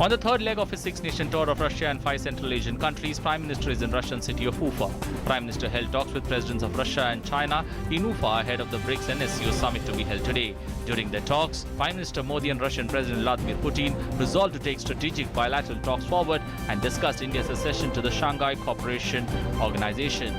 On the third leg of his six-nation tour of Russia and 5 Central Asian countries, Prime Minister is in Russian city of Ufa. Prime Minister held talks with presidents of Russia and China in Ufa ahead of the BRICS and SCO summit to be held today. During their talks, Prime Minister Modi and Russian President Vladimir Putin resolved to take strategic bilateral talks forward and discussed India's accession to the Shanghai Cooperation Organization.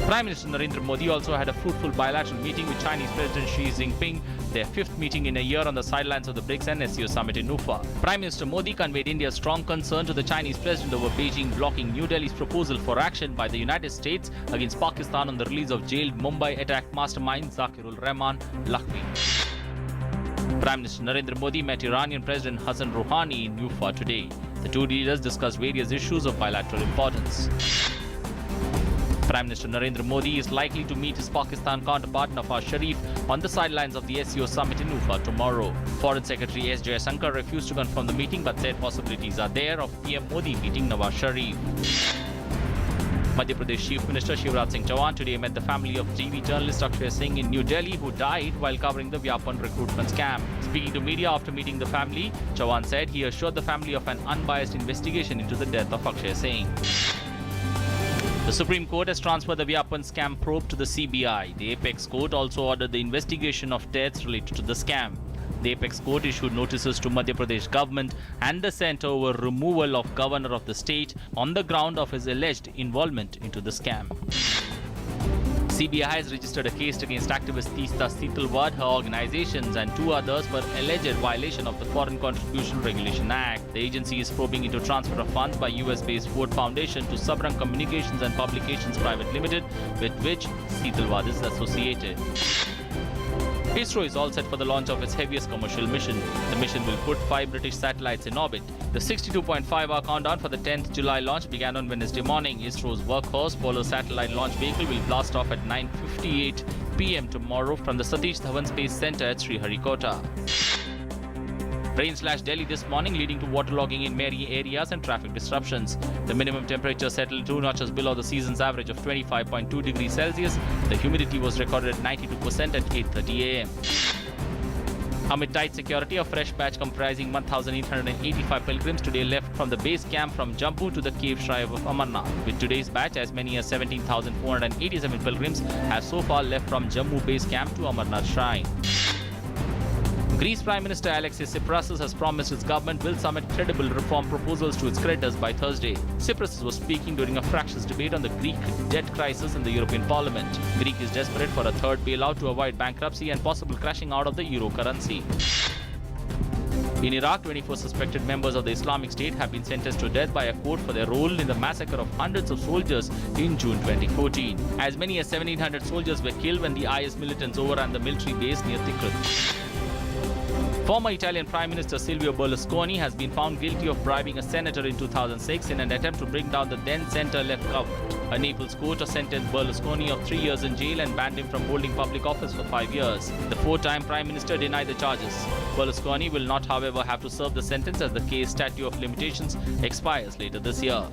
Prime Minister Narendra Modi also had a fruitful bilateral meeting with Chinese President Xi Jinping, their 5th meeting in a year on the sidelines of the BRICS and SCO summit in Ufa. Prime Minister Modi conveyed India's strong concern to the Chinese President over Beijing blocking New Delhi's proposal for action by the United States against Pakistan on the release of jailed Mumbai attack mastermind Zakirul Rahman Lakhvi. Prime Minister Narendra Modi met Iranian President Hassan Rouhani in Ufa today. The two leaders discussed various issues of bilateral importance. Prime Minister Narendra Modi is likely to meet his Pakistan counterpart Nawaz Sharif on the sidelines of the SCO summit in Ufa tomorrow. Foreign Secretary S. Jaishankar refused to confirm the meeting but said possibilities are there of PM Modi meeting Nawaz Sharif. Madhya Pradesh Chief Minister Shivraj Singh Chauhan today met the family of TV journalist Akshay Singh in New Delhi, who died while covering the Vyapan recruitment scam. Speaking to media after meeting the family, Chauhan said he assured the family of an unbiased investigation into the death of Akshay Singh. The Supreme Court has transferred the Vyapan scam probe to the CBI. The Apex Court also ordered the investigation of deaths related to the scam. The Apex Court issued notices to Madhya Pradesh government and the centre over removal of governor of the state on the ground of his alleged involvement into the scam. CBI has registered a case against activist Teesta Setalvad, her organizations and 2 others for alleged violation of the Foreign Contribution Regulation Act. The agency is probing into transfer of funds by US-based Ford Foundation to Sabrang Communications and Publications Private Limited, with which Setalvad is associated. ISRO is all set for the launch of its heaviest commercial mission. The mission will put 5 British satellites in orbit. The 62.5-hour countdown for the 10th July launch began on Wednesday morning. ISRO's workhorse Polar Satellite Launch Vehicle will blast off at 9:58 p.m. tomorrow from the Satish Dhawan Space Center at Sriharikota. Rain slashed Delhi this morning, leading to waterlogging in many areas and traffic disruptions. The minimum temperature settled 2 notches below the season's average of 25.2 degrees Celsius. The humidity was recorded at 92% at 8:30 a.m. Amid tight security, a fresh batch comprising 1,885 pilgrims today left from the base camp from Jammu to the cave shrine of Amarnath. With today's batch, as many as 17,487 pilgrims have so far left from Jammu base camp to Amarnath shrine. Greece Prime Minister Alexis Tsipras has promised his government will submit credible reform proposals to its creditors by Thursday. Tsipras was speaking during a fractious debate on the Greek debt crisis in the European Parliament. Greece is desperate for a third bailout to avoid bankruptcy and possible crashing out of the euro currency. In Iraq, 24 suspected members of the Islamic State have been sentenced to death by a court for their role in the massacre of hundreds of soldiers in June 2014. As many as 1,700 soldiers were killed when the IS militants overran the military base near Tikrit. Former Italian Prime Minister Silvio Berlusconi has been found guilty of bribing a senator in 2006 in an attempt to bring down the then centre-left government. A Naples court sentenced Berlusconi of 3 years in jail and banned him from holding public office for 5 years. The 4-time Prime Minister denied the charges. Berlusconi will not, however, have to serve the sentence as the case statute of limitations expires later this year.